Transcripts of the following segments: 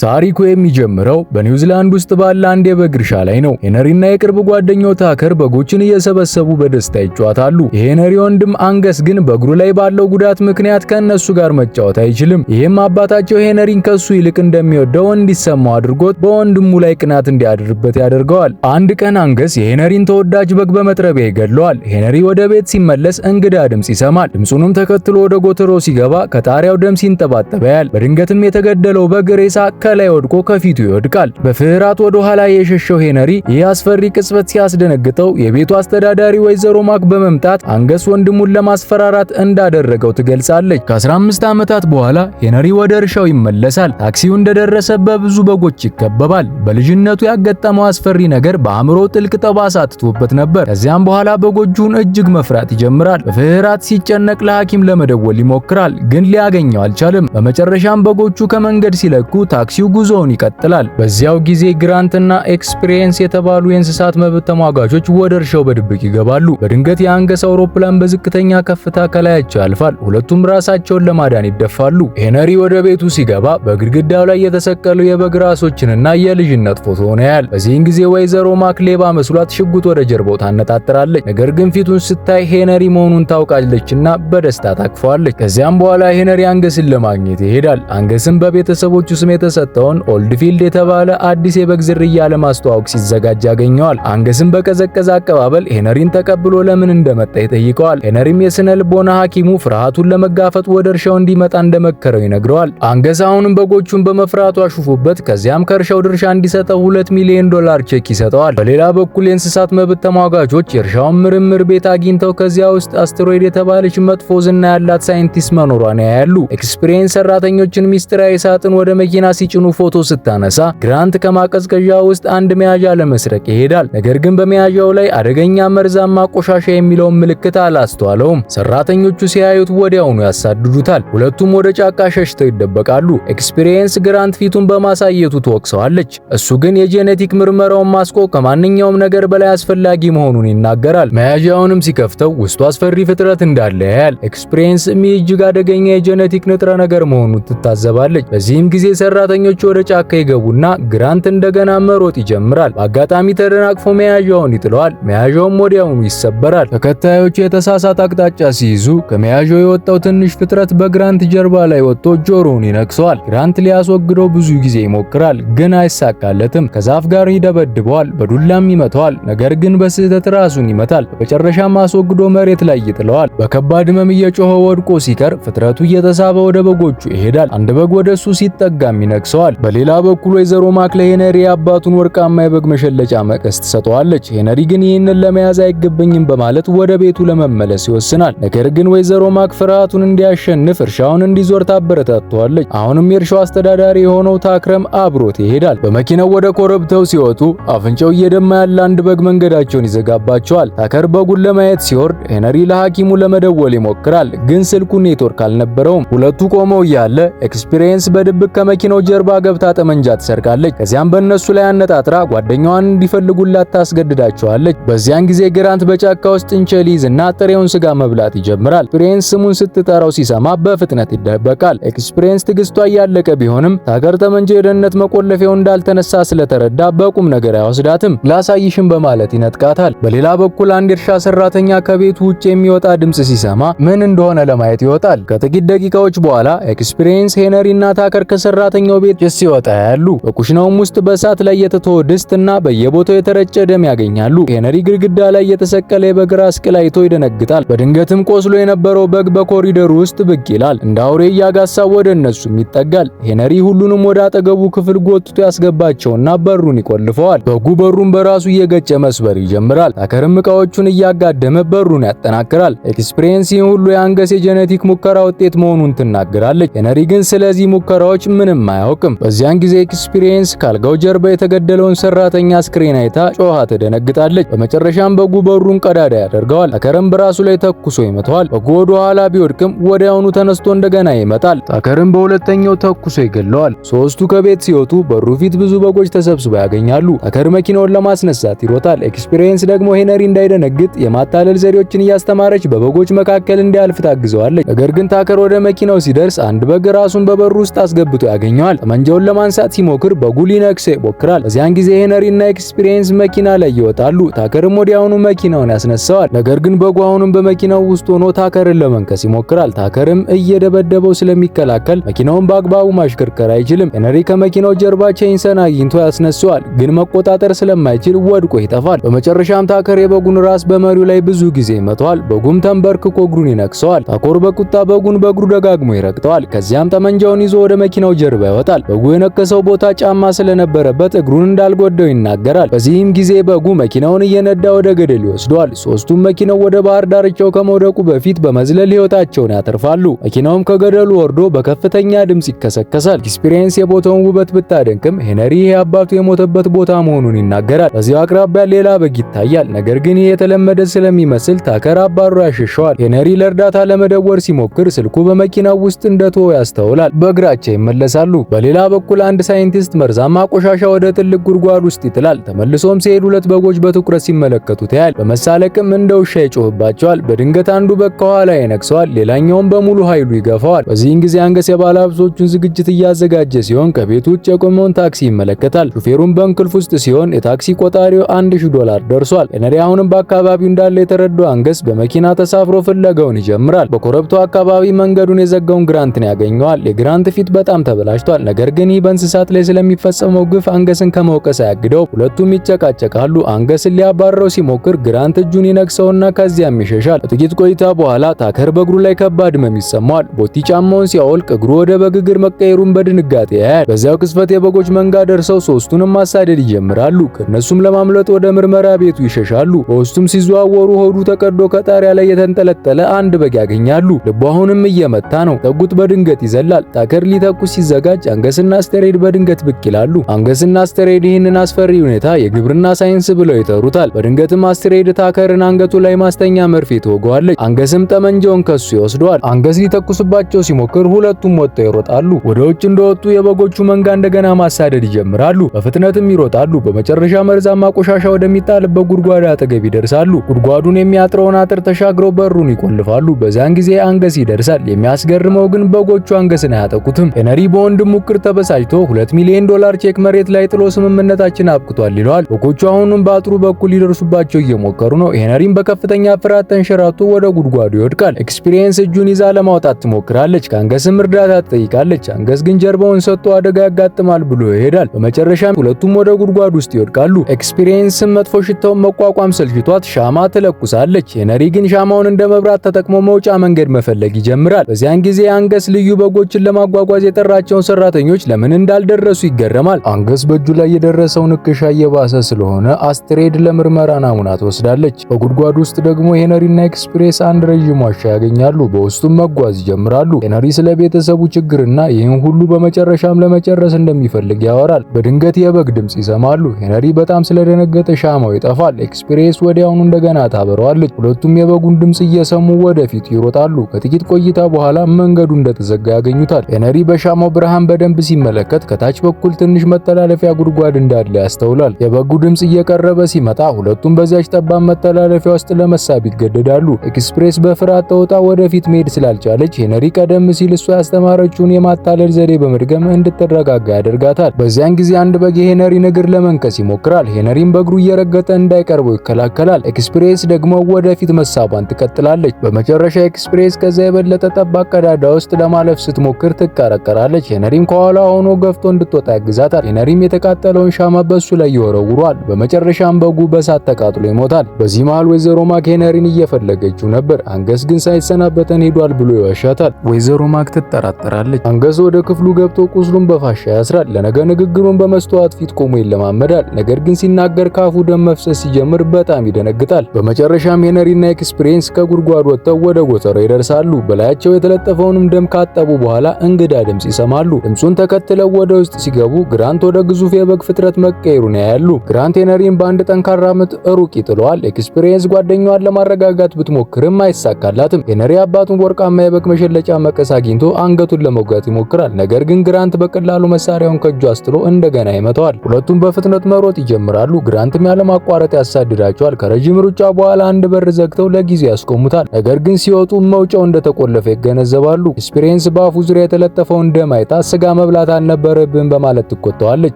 ታሪኩ የሚጀምረው በኒውዚላንድ ውስጥ ባለ አንድ የበግ እርሻ ላይ ነው። ሄነሪና የቅርብ ጓደኛው ታከር በጎችን እየሰበሰቡ በደስታ ይጫወታሉ። የሄነሪ ወንድም አንገስ ግን በእግሩ ላይ ባለው ጉዳት ምክንያት ከነሱ ጋር መጫወት አይችልም። ይህም አባታቸው ሄነሪን ከሱ ይልቅ እንደሚወደው እንዲሰማው አድርጎት በወንድሙ ላይ ቅናት እንዲያድርበት ያደርገዋል። አንድ ቀን አንገስ የሄነሪን ተወዳጅ በግ በመጥረቢያ ይገድለዋል። ሄነሪ ወደ ቤት ሲመለስ እንግዳ ድምጽ ይሰማል። ድምጹንም ተከትሎ ወደ ጎተራው ሲገባ ከጣሪያው ደም ሲንጠባጠብ ያያል። በድንገትም የተገደለው በግ ሬሳ ከላይ ወድቆ ከፊቱ ይወድቃል። በፍርሃት ወደ ኋላ የሸሸው ሄነሪ ይህ አስፈሪ ቅጽበት ሲያስደነግጠው የቤቱ አስተዳዳሪ ወይዘሮ ማክ በመምጣት አንገስ ወንድሙን ለማስፈራራት እንዳደረገው ትገልጻለች። ከ15 ዓመታት በኋላ ሄነሪ ወደ እርሻው ይመለሳል። ታክሲው እንደደረሰ በብዙ በጎች ይከበባል። በልጅነቱ ያጋጠመው አስፈሪ ነገር በአእምሮ ጥልቅ ጠባሳ ትቶበት ነበር። ከዚያም በኋላ በጎቹን እጅግ መፍራት ይጀምራል። በፍርሃት ሲጨነቅ ለሐኪም ለመደወል ይሞክራል፣ ግን ሊያገኘው አልቻለም። በመጨረሻም በጎቹ ከመንገድ ሲለቁ ታክሲው ጉዞውን ይቀጥላል። በዚያው ጊዜ ግራንትና ኤክስፒሪየንስ የተባሉ የእንስሳት መብት ተሟጋቾች ወደ እርሻው በድብቅ ይገባሉ። በድንገት የአንገስ አውሮፕላን በዝቅተኛ ከፍታ ከላያቸው ያልፋል። ሁለቱም ራሳቸውን ለማዳን ይደፋሉ። ሄነሪ ወደ ቤቱ ሲገባ በግድግዳው ላይ የተሰቀሉ የበግ ራሶችንና የልጅነት ፎቶውን ያያል። በዚህን ጊዜ ወይዘሮ ማክ ሌባ መስሏት ሽጉጥ ወደ ጀርባው ታነጣጥራለች። ነገር ግን ፊቱን ስታይ ሄነሪ መሆኑን ታውቃለችና በደስታ ታቅፈዋለች። ከዚያም በኋላ ሄነሪ አንገስን ለማግኘት ይሄዳል። አንገስም በቤተሰቦቹ ስም የተሰጠውን ኦልድፊልድ የተባለ አዲስ የበግ ዝርያ ለማስተዋወቅ ሲዘጋጅ ያገኘዋል። አንገስም በቀዘቀዘ አቀባበል ሄነሪን ተቀብሎ ለምን እንደመጣ ይጠይቀዋል። ሄነሪም የስነ ልቦና ሐኪሙ ፍርሃቱን ለመጋፈጥ ወደ እርሻው እንዲመጣ እንደመከረው ይነግረዋል። አንገስ አሁንም በጎቹን በመፍራቱ አሹፎበት ከዚያም ከእርሻው ድርሻ እንዲሰጠው $2 ሚሊዮን ቼክ ይሰጠዋል። በሌላ በኩል የእንስሳት መብት ተሟጋቾች የእርሻውን ምርምር ቤት አግኝተው ከዚያ ውስጥ አስትሮይድ የተባለች መጥፎ ዝና ያላት ሳይንቲስት መኖሯን ያያሉ። ኤክስፒሪየንስ ሰራተኞችን ሚስጥራዊ ሳጥን ወደ መኪና ሲጭኑ ፎቶ ስታነሳ ግራንት ከማቀዝቀዣ ውስጥ አንድ መያዣ ለመስረቅ ይሄዳል። ነገር ግን በመያዣው ላይ አደገኛ መርዛማ ቆሻሻ የሚለውን ምልክት አላስተዋለውም። ሰራተኞቹ ሲያዩት ወዲያውኑ ያሳድዱታል። ሁለቱም ወደ ጫካ ሸሽተው ይደበቃሉ። ኤክስፒሪየንስ ግራንት ፊቱን በማሳየቱ ትወቅሰዋለች። እሱ ግን የጄኔቲክ ምርመራውን ማስቆም ከማንኛውም ነገር በላይ አስፈላጊ መሆኑን ይናገራል። መያዣውንም ሲከፍተው ውስጡ አስፈሪ ፍጥረት እንዳለ ያያል። ኤክስፒሪየንስ እጅግ አደገኛ የጄኔቲክ ንጥረ ነገር መሆኑን ትታዘባለች። በዚህም ጊዜ ሰራተኞቹ ወደ ጫካ ይገቡና ግራንት እንደገና መሮጥ ይጀምራል። በአጋጣሚ ተደናቅፎ መያዣውን ይጥለዋል። መያዣውም ወዲያውኑ ይሰበራል። ተከታዮቹ የተሳሳተ አቅጣጫ ሲይዙ ከመያዣው የወጣው ትንሽ ፍጥረት በግራንት ጀርባ ላይ ወጥቶ ጆሮውን ይነክሰዋል። ግራንት ሊያስወግደው ብዙ ጊዜ ይሞክራል፣ ግን አይሳካለትም። ከዛፍ ጋር ይደበድበዋል፣ በዱላም ይመታዋል። ነገር ግን በስህተት ራሱን ይመታል። በመጨረሻም አስወግዶ መሬት ላይ ይጥለዋል። በከባድ ህመም እየጮኸ ወድቆ ሲቀር ፍጥረቱ እየተሳበ ወደ በጎቹ ይሄዳል። አንድ በግ ወደሱ ሲጠጋም ይነክሰዋል። በሌላ በኩል ወይዘሮ ማክ ለሄነሪ አባቱን ወርቃማ የበግ መሸለጫ መቀስ ትሰጠዋለች። ሄነሪ ግን ይህንን ለመያዝ አይገባኝም በማለት ወደ ቤቱ ለመመለስ ይወስናል። ነገር ግን ወይዘሮ ማክ ፍርሃቱን እንዲያሸንፍ እርሻውን እንዲዞር ታበረታተዋለች። አሁንም የእርሻው አስተዳዳሪ የሆነው ታክረም አብሮት ይሄዳል። በመኪናው ወደ ኮረብታው ሲወጡ አፍንጫው እየደማ ያለ አንድ በግ መንገዳቸውን ይዘጋባቸዋል። ታከር በጉን ለማየት ሲወርድ ሄነሪ ለሐኪሙ ለመደወል ይሞክራል፣ ግን ስልኩ ኔትወርክ አልነበረውም። ሁለቱ ቆመው እያለ ኤክስፒሪየንስ በድብቅ ከመኪናው ጀርባ ገብታ ጠመንጃ ትሰርቃለች። ከዚያም በእነሱ ላይ አነጣጥራ ጓደኛዋን እንዲፈልጉላት ታስገድዳቸዋለች። በዚያን ጊዜ ግራንት በጫካ ውስጥ እንጨት ይዝና ጥሬውን ስጋ መብላት ይጀምራል። ኤክስፒሪየንስ ስሙን ስትጠራው ሲሰማ በፍጥነት ይደበቃል። ኤክስፒሪየንስ ትግስቷ እያለቀ ቢሆንም ታከር ጠመንጃ የደህንነት መቆለፊያው እንዳልተነሳ ስለተረዳ በቁም ነገር አይወስዳትም። ላሳይሽም በማለት ይነጥቃታል። በሌላ በኩል አንድ እርሻ ሰራተኛ ከቤቱ ውጭ የሚወጣ ድምጽ ሲሰማ ምን እንደሆነ ለማየት ይወጣል። ከጥቂት ደቂቃዎች በኋላ ኤክስፒሪየንስ ሄነሪና ታከር ከሰራተኛው ቤት ጭስ ሲወጣ ያያሉ። በኩሽናውም ውስጥ በእሳት ላይ የተተወ ድስትና በየቦታው የተረጨ ደም ያገኛሉ። ሄነሪ ግድግዳ ላይ የተሰቀለ የበግ ራስ ቅል አይቶ ይደነግጣል። በድንገትም ቆስሎ የነበረው በግ በኮሪደሩ ውስጥ ብቅ ይላል። እንደ አውሬ እያጋሳ ወደ እነሱም ይጠጋል። ሄነሪ ሁሉንም ወደ አጠገቡ ክፍል ጎትቶ ያስገባቸውና በሩን ይቆልፈዋል። በጉ በሩን በራሱ እየገጨ መስበር ይጀምራል። ታከርም ዕቃዎቹን እያጋደመ በሩን ያጠናክራል። ኤክስፒሪየንስ ይህን ሁሉ የአንገስ የጄኔቲክ ሙከራ ውጤት መሆኑን ትናገራለች። ሄነሪ ግን ስለዚህ ሙከራዎች ምንም አያውቅም። በዚያን ጊዜ ኤክስፒሪየንስ ካልጋው ጀርባ የተገደለውን ሰራተኛ አስክሬን አይታ ጮኻ ትደነግጣለች። በመጨረሻም በጉ በሩን ቀዳዳ ያደርገዋል። ታከርም በራሱ ላይ ተኩሶ ይመታዋል። በጉ ወደ ኋላ ቢወድቅም ወዲያውኑ ተነስቶ እንደገና ይመጣል። ታከርም በሁለተኛው ተኩሶ ይገለዋል። ሶስቱ ከቤት ሲወጡ በሩ ፊት ብዙ በጎች ተሰብስበው ያገኛሉ። ታከር መኪናውን ለማስነሳት ይሮጣል። ኤክስፒሪየንስ ደግሞ ሄነሪ እንዳይደነግጥ የማታለል ዘዴዎችን እያስተማረች በበጎች መካከል እንዲያልፍ ታግዘዋለች። ነገር ግን ታከር ወደ መኪናው ሲደርስ አንድ በግ ራሱን በበሩ ውስጥ አስገብቶ ያገኘዋል። ጠመንጃውን ለማንሳት ሲሞክር በጉ ሊነክሰው ይሞክራል። በዚያን ጊዜ ሄነሪና ኤክስፒሪየንስ መኪና ላይ ይወጣሉ። ታከርም ወዲያውኑ መኪናውን ያስነሳዋል። ነገር ግን በጉ አሁንም በመኪናው ውስጥ ሆኖ ታከርን ለመንከስ ይሞክራል። ታከርም እየደበደበው ስለሚከላከል መኪናውን በአግባቡ ማሽከርከር አይችልም። ሄነሪ ከመኪናው ጀርባ ቼንሰን አግኝቶ ያስነሳዋል፣ ግን መቆጣጠር ስለማይችል ወድቆ ይጠፋል። በመጨረሻም ታከር የበጉን ራስ በመሪው ላይ ብዙ ጊዜ ይመታዋል። በጉም ተንበርክኮ እግሩን ይነክሰዋል። ታኮር በቁጣ በጉን በእግሩ ደጋግሞ ይረግጠዋል። ከዚያም ጠመንጃውን ይዞ ወደ መኪናው ጀርባ ይወጣል። በጉ የነከሰው ቦታ ጫማ ስለነበረበት እግሩን እንዳልጎዳው ይናገራል። በዚህም ጊዜ በጉ መኪናውን እየነዳ ወደ ገደል ይወስደዋል። ሶስቱም መኪናው ወደ ባህር ዳርቻው ከመውደቁ በፊት በመዝለል ሕይወታቸውን ያተርፋሉ። መኪናውም ከገደሉ ወርዶ በከፍተኛ ድምጽ ይከሰከሳል። ኤክስፒሪየንስ የቦታውን ውበት ብታደንቅም ሄነሪ ይሄ አባቱ የሞተበት ቦታ መሆኑን ይናገራል። በዚያው አቅራቢያ ሌላ በግ ይታያል። ነገር ግን ይሄ የተለመደ ስለሚመስል ታከር አባሮ ያሸሸዋል። ሄነሪ ለእርዳታ ለመደወል ሲሞክር ስልኩ በመኪናው ውስጥ እንደተወ ያስተውላል። በእግራቸው ይመለሳሉ። በሌላ በኩል አንድ ሳይንቲስት መርዛማ ቆሻሻ ወደ ትልቅ ጉድጓድ ውስጥ ይጥላል። ተመልሶም ሲሄድ ሁለት በጎች በትኩረት ሲመለከቱት ያያል። በመሳለቅም እንደ ውሻ ይጮህባቸዋል። በድንገት አንዱ በግ ከኋላ ይነክሰዋል፣ ሌላኛውም በሙሉ ኃይሉ ይገፋዋል። በዚህን ጊዜ አንገስ የባለሀብቶቹን ዝግጅት እያዘጋጀ ሲሆን ከቤቱ ውጭ የቆመውን ታክሲ ይመለከታል። ሹፌሩም በእንቅልፍ ውስጥ ሲሆን የታክሲ ቆጣሪው $1000 ደርሷል። ሄነሪ አሁንም በአካባቢው እንዳለ የተረዳው አንገስ በመኪና ተሳፍሮ ፍለጋውን ይጀምራል። በኮረብታው አካባቢ መንገዱን የዘጋውን ግራንትን ያገኘዋል። የግራንት ፊት በጣም ተበላሽቷል። ነገር ግን ይህ በእንስሳት ላይ ስለሚፈጸመው ግፍ አንገስን ከመውቀስ አያግደው። ሁለቱም ይጨቃጨቃሉ። አንገስን ሊያባረው ሲሞክር ግራንት እጁን ይነክሰውና ከዚያም ይሸሻል። ጥቂት ቆይታ በኋላ ታከር በእግሩ ላይ ከባድ ህመም ይሰማዋል። ቦቲ ጫማውን ሲያወልቅ እግሩ ወደ በግ እግር መቀየሩን በድንጋጤ ያያል። በዚያው ቅጽበት የበጎች መንጋ ደርሰው ሶስቱንም ማሳደድ ይጀምራሉ። ከነሱም ለማምለጥ ወደ ምርመራ ቤቱ ይሸሻሉ። በውስጡም ሲዘዋወሩ ሆዱ ተቀዶ ከጣሪያ ላይ የተንጠለጠለ አንድ በግ ያገኛሉ። ልቡ አሁንም እየመታ ነው። ጠጉት በድንገት ይዘላል። ታከር ሊተኩስ ሲዘጋጅ አንገስና አስተሬድ በድንገት ብቅ ይላሉ። አንገስና አስተሬድ ይህንን አስፈሪ ሁኔታ የግብርና ሳይንስ ብለው ይጠሩታል። በድንገትም አስተሬድ ታከርን አንገቱ ላይ ማስተኛ መርፌ ትወገዋለች። አንገስም ጠመንጃውን ከሱ ይወስደዋል። አንገስ ሊተኩስባቸው ሲሞክር ሁለቱም ወጥተው ይሮጣሉ። ወደ ውጭ እንደወጡ የበጎቹ መንጋ እንደገና ማሳደድ ይጀምራሉ። በፍጥነትም ይሮጣሉ። በመጨረሻ መርዛማ ቆሻሻ ወደሚጣልበት ጉድጓድ አጠገብ ይደርሳሉ። ጉድጓዱን የሚያጥረውን አጥር ተሻግረው በሩን ይቆልፋሉ። በዛን ጊዜ አንገስ ይደርሳል። የሚያስገርመው ግን በጎቹ አንገስን አያጠቁትም። ሄነሪ በወንድሙ ምክር ተበሳጭቶ $2 ሚሊዮን ቼክ መሬት ላይ ጥሎ ስምምነታችን አብቅቷል ይለዋል። በጎቹ አሁንም በአጥሩ በኩል ሊደርሱባቸው እየሞከሩ ነው። ሄነሪም በከፍተኛ ፍርሃት ተንሸራቶ ወደ ጉድጓዱ ይወድቃል። ኤክስፒሪየንስ እጁን ይዛ ለማውጣት ትሞክራለች። ከአንገስም እርዳታ ትጠይቃለች። አንገስ ግን ጀርባውን ሰጥቶ አደጋ ያጋጥማል ብሎ ይሄዳል። በመጨረሻም ሁለቱም ወደ ጉድጓዱ ውስጥ ይወድቃሉ። ኤክስፒሪየንስም መጥፎ ሽታውን መቋቋም ሰልችቷት ሻማ ትለኩሳለች። ሄነሪ ግን ሻማውን እንደ መብራት ተጠቅሞ መውጫ መንገድ መፈለግ ይጀምራል። በዚያን ጊዜ አንገስ ልዩ በጎችን ለማጓጓዝ የጠራቸውን ሰራተኞች ለምን እንዳልደረሱ ይገረማል። አንገስ በእጁ ላይ የደረሰው ንክሻ እየባሰ ስለሆነ አስትሬድ ለምርመራ ናሙና ትወስዳለች። በጉድጓዱ ውስጥ ደግሞ ሄነሪና ኤክስፒሪየንስ አንድ ረዥም ዋሻ ያገኛሉ። በውስጡም መጓዝ ይጀምራሉ። ሄነሪ ስለ ቤተሰቡ ችግርና ይህን ሁሉ በመጨረሻም ለመጨረስ እንደሚፈልግ ያወራል። በድንገት የበግ ድምጽ ይሰማሉ። ሄነሪ በጣም ስለደነገጠ ሻማው ይጠፋል። ኤክስፒሪየንስ ወዲያውኑ እንደገና ታበረዋለች። ሁለቱም የበጉን ድምጽ እየሰሙ ወደፊት ይሮጣሉ። ከጥቂት ቆይታ በኋላ መንገዱ እንደተዘጋ ያገኙታል። ሄነሪ በሻማው ብርሃን በደንብ ሲመለከት ከታች በኩል ትንሽ መተላለፊያ ጉድጓድ እንዳለ ያስተውላል። የበጉ ድምጽ እየቀረበ ሲመጣ ሁለቱም በዚያች ጠባብ መተላለፊያ ውስጥ ለመሳብ ይገደዳሉ። ኤክስፕሬስ በፍርሃት ተውጣ ወደፊት መሄድ ስላልቻለች ሄነሪ ቀደም ሲል እሷ ያስተማረችውን የማታለል ዘዴ በመድገም እንድትረጋጋ ያደርጋታል። በዚያን ጊዜ አንድ በግ የሄነሪን እግር ለመንከስ ይሞክራል። ሄነሪም በእግሩ እየረገጠ እንዳይቀርበው ይከላከላል። ኤክስፕሬስ ደግሞ ወደፊት መሳቧን ትቀጥላለች። በመጨረሻ ኤክስፕሬስ ከዛ የበለጠ ጠባብ ቀዳዳ ውስጥ ለማለፍ ስትሞክር ትቀረቀራለች። ሄነሪም ከኋላ ሆኖ ገፍቶ እንድትወጣ ያግዛታል። ሄነሪም የተቃጠለውን ሻማ በሱ ላይ ይወረውሯል። በመጨረሻም በጉ በሳት ተቃጥሎ ይሞታል። በዚህ መሃል ወይዘሮ ማክ ሄነሪን እየፈለገችው ነበር። አንገስ ግን ሳይሰናበተን ሄዷል ብሎ ይዋሻታል። ወይዘሮ ማክ ትጠራጠራለች። አንገስ ወደ ክፍሉ ገብቶ ቁስሉን በፋሻ ያስራል። ለነገ ንግግሩን በመስተዋት ፊት ቆሞ ይለማመዳል። ነገር ግን ሲናገር ካፉ ደም መፍሰስ ሲጀምር በጣም ይደነግጣል። በመጨረሻም ሄነሪና ኤክስፒሪየንስ ከጉድጓድ ወጥተው ወደ ጎተራው ይደርሳሉ። በላያቸው የተለጠፈውንም ደም ካጠቡ በኋላ እንግዳ ድምጽ ይሰማሉ። ድምጹን ተከትለው ወደ ውስጥ ሲገቡ ግራንት ወደ ግዙፍ የበግ ፍጥረት መቀየሩን ያያሉ። ግራንት ሄነሪን በአንድ ጠንካራ ምት ሩቅ ይጥለዋል። ኤክስፒሪየንስ ጓደኛዋን ለማረጋጋት ብትሞክርም አይሳካላትም። ሄነሪ አባቱን ወርቃማ የበግ መሸለጫ መቀስ አግኝቶ አንገቱን ለመውጋት ይሞክራል። ነገር ግን ግራንት በቀላሉ መሳሪያውን ከእጁ አስጥሎ እንደገና ይመታዋል። ሁለቱም በፍጥነት መሮጥ ይጀምራሉ። ግራንትም ያለማቋረጥ ያሳድዳቸዋል። ከረጅም ሩጫ በኋላ አንድ በር ዘግተው ለጊዜው ያስቆሙታል። ነገር ግን ሲወጡ መውጫው እንደተቆለፈ ይገነዘባሉ። ኤክስፒሪየንስ በአፉ ዙሪያ የተለጠፈውን ደም አይታ ስጋ መብላት አልነበረብህም በማለት ትቆጣዋለች።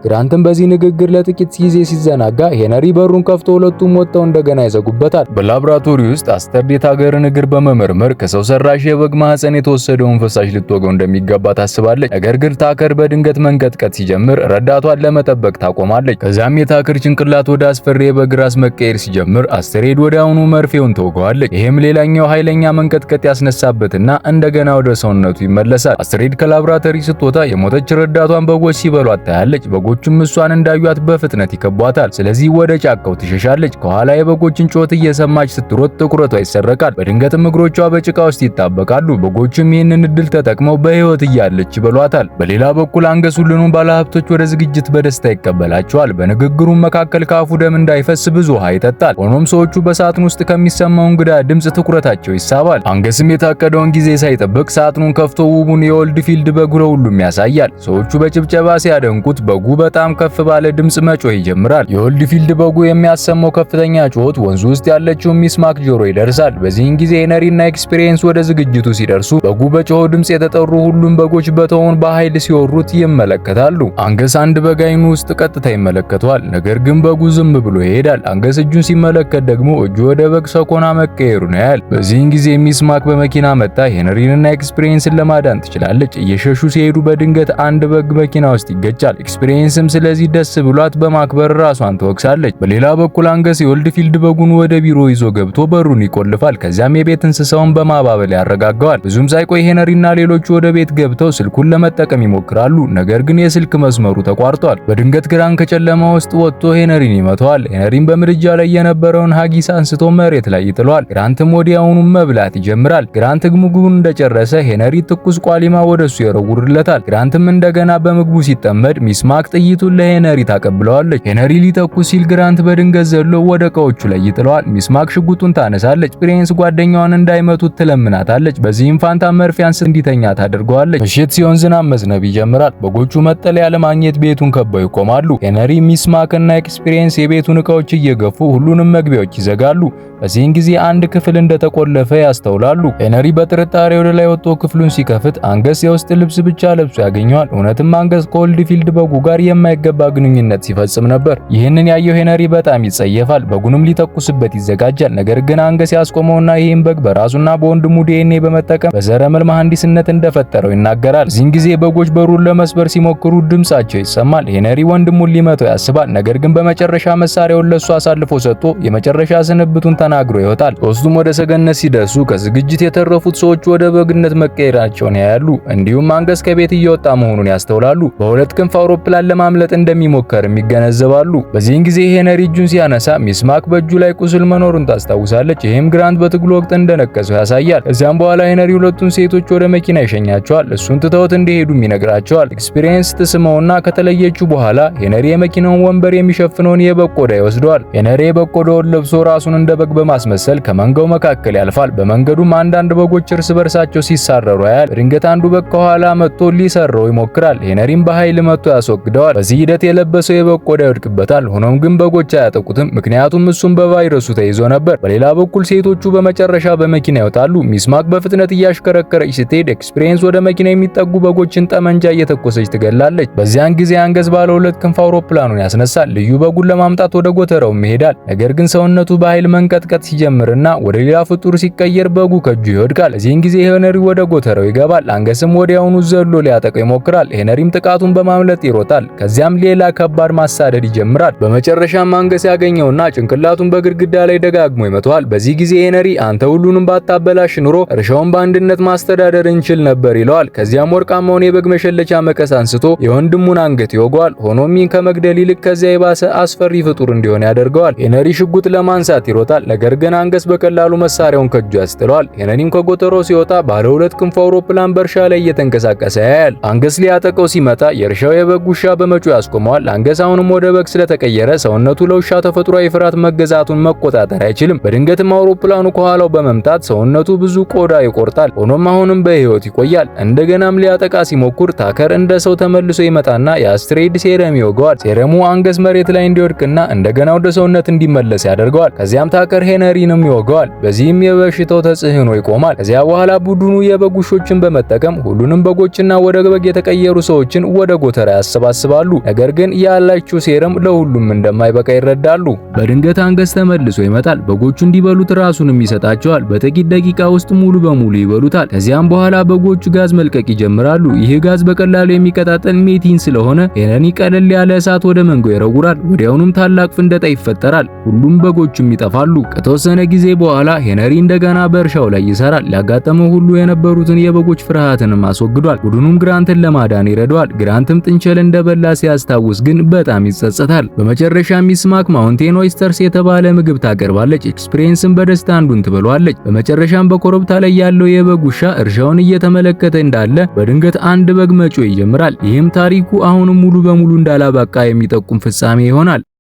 ግራንትም በዚህ ንግግር ለጥቂት ጊዜ ሲዘናጋ ሄነሪ በሩን ከፍቶ ሁለቱም ወጥተው እንደገና ይዘጉበታል። በላብራቶሪ ውስጥ አስተርድ የታከርን እግር በመመርመር ከሰው ሰራሽ የበግ ማህፀን የተወሰደውን ፈሳሽ ልትወገው እንደሚገባ ታስባለች። ነገር ግን ታከር በድንገት መንቀጥቀጥ ሲጀምር ረዳቷን ለመጠበቅ ታቆማለች። ከዛም የታከር ጭንቅላት ወደ አስፈሪ የበግ ራስ መቀየር ሲጀምር አስትሬድ ወዲያውኑ መርፌውን ተወገዋለች። ይህም ሌላኛው ኃይለኛ መንቀጥቀጥ ያስነሳበትና እንደገና ወደ ሰውነቱ ይመለሳል። አስትሬድ ከላብራቶሪ ስትወጣ የሞተች ረዳቷን በጎች ሲበሏት ታያለች። በጎቹም እሷን እንዳዩት በፍጥነት ይከቧታል። ስለዚህ ወደ ጫካው ትሸሻለች። ከኋላ የበጎችን ጩኸት እየሰማች ስትሮጥ ትኩረቷ ይሰረቃል። በድንገትም እግሮቿ በጭቃ ውስጥ ይጣበቃሉ። በጎቹም ይህንን እድል ተጠቅመው በህይወት እያለች ይበሏታል። በሌላ በኩል አንገስ ሁሉንም ባለሀብቶች ወደ ዝግጅት በደስታ ይቀበላቸዋል። በንግግሩም መካከል ካፉ ደም እንዳይፈስ ብዙ ውሃ ይጠጣል። ሆኖም ሰዎቹ በሳጥኑ ውስጥ ከሚሰማው እንግዳ ድምጽ ትኩረታቸው ይሳባል። አንገስም የታቀደውን ጊዜ ሳይጠብቅ ሳጥኑን ከፍቶ ውቡን የኦልድ ፊልድ በግ ለሁሉም ያሳያል። ሰዎቹ በጭብጨባ ሲያደንቁት በጉ በጣም ከፍ ባለ ድምጽ መጮህ ይጀምራል። የኦልድ ፊልድ በጉ የሚያሰማው ከፍተኛ ጩኸት ወንዙ ውስጥ ያለችው ሚስማክ ጆሮ ይደርሳል። በዚህን ጊዜ ሄነሪና ኤክስፒሪየንስ ወደ ዝግጅቱ ሲደርሱ በጉ በጮኸው ድምጽ የተጠሩ ሁሉም በጎች በተውን በኃይል ሲወሩት ይመለከታሉ። አንገስ አንድ በግ አይኑ ውስጥ ቀጥታ ይመለከተዋል። ነገር ግን በጉ ዝም ብሎ ይሄዳል። አንገስ እጁን ሲመለከት ደግሞ እጁ ወደ በግ ሰኮና መቀየሩን ያያል። በዚህን ጊዜ ሚስማክ በመኪና መጣ ሄነሪንና ኤክስፒሪየንስን ለማዳን ትችላለች። እየሸሹ ሲሄዱ በድንገት አንድ በግ መኪና ውስጥ ይገጫል። ኤክስፒሪየንስም ስለዚህ ደስ ብሏት በማክበር ራሷን ትወቅሳለች። በሌላ በኩል አንገስ የኦልድ ፊልድ በጉን ወደ ቢሮ ይዞ ገብቶ በሩን ይቆልፋል። ከዚያም የቤት እንስሳውን በማባበል ያረጋጋዋል። ብዙም ሳይቆይ ሄነሪና ሌሎቹ ወደ ቤት ገብተው ስልኩን ለመጠቀም ይሞክራሉ። ነገር ግን የስልክ መስመሩ ተቋርጧል። በድንገት ግራን ከጨለማ ውስጥ ወጥቶ ሄነሪን ይመታዋል። ሄነሪን በምድጃ ላይ የነበረውን ሀጊስ አንስቶ መሬት ላይ ይጥለዋል። ግራንትም ወዲያውኑ መብላት ይጀምራል። ግራንት ምግቡን እንደጨረሰ ሄነሪ ትኩስ ቋሊማ ወደሱ ይወረውርለታል። ግራንትም እንደገና በምግቡ ሲጠመድ ሚስማክ ጥይቱን ለሄነሪ ታቀብለዋለች። ሄነሪ ሊተኩስ ሲል ግራንት በድንገት ዘሎ ወደ እቃዎቹ ላይ ይጥለዋል። ሚስማክ ሽጉጡን ታነሳለች። ኤክስፒሪየንስ ጓደኛዋን እንዳይመቱት ትለምናታለች። በዚህም ፋንታ መርፊያን እንዲተኛ ታደርገዋለች። ምሽት ሲሆን ዝናብ መዝነብ ይጀምራል። በጎቹ መጠለያ ለማግኘት ቤቱን ከበው ይቆማሉ። ሄነሪ፣ ሚስማክ እና ኤክስፒሪየንስ የቤቱን እቃዎች እየገፉ ሁሉንም መግቢያዎች ይዘጋሉ። በዚህን ጊዜ አንድ ክፍል እንደተቆለፈ ያስተውላሉ። ሄነሪ በጥርጣሬ ወደ ላይ ወጥቶ ክፍሉን ሲከፍት አንገስ የውስጥ ልብስ ብቻ ለብሶ ያገኘዋል። እውነትም አንገስ ከኦልድ ፊልድ በጉ ጋር የማይገባ ግንኙነት ሲፈጽም ነበር። ይህንን ያየው ሄነሪ በጣም ይጸየፋል። በጉንም ሊተኩስበት ይዘጋጃል። ነገር ግን አንገስ ያስቆመውና ይህን በግ በራሱና በወንድሙ ዲኤንኤ በመጠቀም በዘረመል መሐንዲስነት እንደፈጠረው ይናገራል። በዚህን ጊዜ በጎች በሩን ለመስበር ሲሞክሩ ድምጻቸው ይሰማል። ሄነሪ ወንድሙን ሊመተው ያስባል። ነገር ግን በመጨረሻ መሳሪያውን ለሱ አሳልፎ ሰጥቶ የመጨረሻ ስንብቱን ተናግሮ ይወጣል። ሶስቱም ወደ ሰገነት ሲደርሱ ከዝግጅት የተረፉት ሰዎች ወደ በግነት መቀየራቸውን ያያሉ። እንዲሁም አንገስ ከቤት እየወጣ መሆኑን ያስተውላሉ። በሁለት ክንፍ አውሮፕላን ለማምለጥ እንደሚሞከርም ይገነዘባሉ። በዚህን ጊዜ ሄነሪ እጁን ሲያነሳ ሚስማክ በእጁ ላይ ቁስል መኖሩን ታስታውሳለች። ይህም ግራንት በትግሉ ወቅት እንደነቀሰው ያሳያል። ከዚያም በኋላ ሄነሪ ሁለቱን ሴቶች ወደ መኪና ይሸኛቸዋል። እሱን ትተውት እንዲሄዱም ይነግራቸዋል። ኤክስፒሪየንስ ትስመውና ከተለየችው በኋላ ሄነሪ የመኪናውን ወንበር የሚሸፍነውን የበግ ቆዳ ይወስደዋል። ሄነሪ የበግ ቆዳውን ለብሶ ራሱን እንደ በግ በማስመሰል ከመንጋው መካከል ያልፋል። በመንገዱም አንዳንድ በጎች እርስ በርሳቸው ሲሳረሩ ያያል። በድንገት አንዱ በግ ከኋላ መጥቶ ሊሰረው ይሞክራል። ሄነሪም በኃይል መጥቶ ያስወግደዋል። በዚህ ሂደት የለበሰው የበግ ቆዳ ይወድቅበታል። ሆኖም ግን በጎች አያጠቁትም፣ ምክንያቱም እሱም በቫይረሱ ተይዞ ነበር። በሌላ በኩል ሴቶቹ በመጨረሻ በመኪና ይወጣሉ። ሚስማክ በፍጥነት እያሽከረከረች ስትሄድ ኤክስፒሪየንስ ወደ መኪና የሚጠጉ በጎችን ጠመንጃ እየተኮሰች ትገላለች። በዚያን ጊዜ አንገስ ባለ ሁለት ክንፍ አውሮፕላኑን ያስነሳል። ልዩ በጉን ለማምጣት ወደ ጎተራው ይሄዳል። ነገር ግን ሰውነቱ በኃይል መንቀጥቀጥ ሲጀምርና ወደ ሌላ ፍጡር ሲቀየር በጉ ከእጁ ይወድቃል። እዚህን ጊዜ ሄነሪ ወደ ጎተራው ይገባል። አንገስም ወዲያውኑ ዘሎ ሊያጠቀው ይሞክራል። ሄነሪም ጥቃቱን በማምለጥ ይሮጣል። ከዚያም ሌላ ከባድ ማሳደድ ይጀምራል። በመጨረሻም አንገስ ያገኘውና ጭንቅላቱን በግድግዳ ላይ ደጋግሞ ይመታዋል። በዚህ ጊዜ ሄነሪ አንተ ሁሉንም ባታበላሽ ኑሮ እርሻውን በአንድነት ማስተዳደር እንችል ነበር ይለዋል። ከዚያም ወርቃማውን የበግ መሸለቻ መቀስ አንስቶ የወንድሙን አንገት ይወገዋል። ሆኖም ይህን ከመግደል ይልቅ ከዚያ የባሰ አስፈሪ ፍጡር እንዲሆን ያደርገዋል። ሄነሪ ሽጉጥ ለማንሳት ይሮጣል። ነገር ግን አንገስ በቀላሉ መሳሪያውን ከእጁ ያስጥለዋል። ሄነሪም ከጎተራው ሲወጣ ባለ ሁለት ክንፍ አውሮፕላን በእርሻ ላይ እየተንቀሳቀሰ ያያል። አንገስ ሊያጠቀው ሲመጣ የእርሻው የበግ ውሻ በመጮህ ያስቆመዋል። አንገስ አሁንም ወደ በግ ስለተቀየረ ሰውነቱ ለውሻ ተፈጥሯዊ ፍርሃት መገዛቱን መቆጣጠር አይችልም። በድንገትም አውሮፕላኑ ከኋላው በመምጣት ሰውነቱ ብዙ ቆዳ ይቆርጣል። ሆኖም አሁንም በህይወት ይቆያል። እንደገናም ሊያጠቃ ሲሞክር ታከር እንደ ሰው ተመልሶ ይመጣና የአስትሬድ ሴረም ይወገዋል። ሴረሙ አንገስ መሬት ላይ እንዲወድቅና እንደገና ወደ ሰውነት እንዲመለስ ያደርገዋል። ከዚያም ታከር ሄነሪንም ይወገዋል። በዚህም የበሽታው ተጽዕኖ ይቆማል። ከዚያ በኋላ ቡድኑ የበግ ውሾችን በመጠቀም ሁሉንም በጎችና ወደ በግ የተቀየሩ ሰዎችን ወደ ጎተራ ያሰባስባሉ። ነገር ግን ያላቸው ሴረም ለሁሉም እንደማይበቃ ይረዳሉ። በድንገት አንገስ ተመልሶ ይመጣል። በጎቹ እንዲበሉት ራሱንም ይሰጣቸዋል። በጥቂት ደቂቃ ውስጥ ሙሉ በሙሉ ይበሉታል። ከዚያም በኋላ በጎቹ ጋዝ መልቀቅ ይጀምራሉ። ይህ ጋዝ በቀላሉ የሚቀጣጠል ሜቲን ስለሆነ ሄነሪ ቀለል ያለ እሳት ወደ መንጋው ይረውራል። ወዲያውኑም ታላቅ ፍንዳታ ይፈጠራል። ሁሉም በጎቹም ይጠፋሉ። ከተወሰነ ጊዜ በኋላ ሄነሪ እንደገና በእርሻው ላይ ይሰራል። ሊያጋጠመው ሁሉ የነበሩትን የበጎች ፍርሃትንም አስወግዷል። ቡድኑም ግራንትን ለማዳን ይረዳዋል። ግራንትም ጥንቸል እንደበላ ሲያስታውስ ግን በጣም ይጸጸታል። በመጨረሻ ሚስ ማክ ማውንቴን ኦይስተርስ የተባለ ምግብ ታቀርባለች። ኤክስፒሪየንስም በደስታ አንዱን ትበሏለች። በመጨረሻም በኮረብታ ላይ ያለው የበግ ውሻ እርሻውን እየተመለከተ እንዳለ በድንገት አንድ በግ መጮህ ይጀምራል። ይህም ታሪኩ አሁንም ሙሉ በሙሉ እንዳላበቃ የሚጠቁም ፍጻሜ ይሆናል።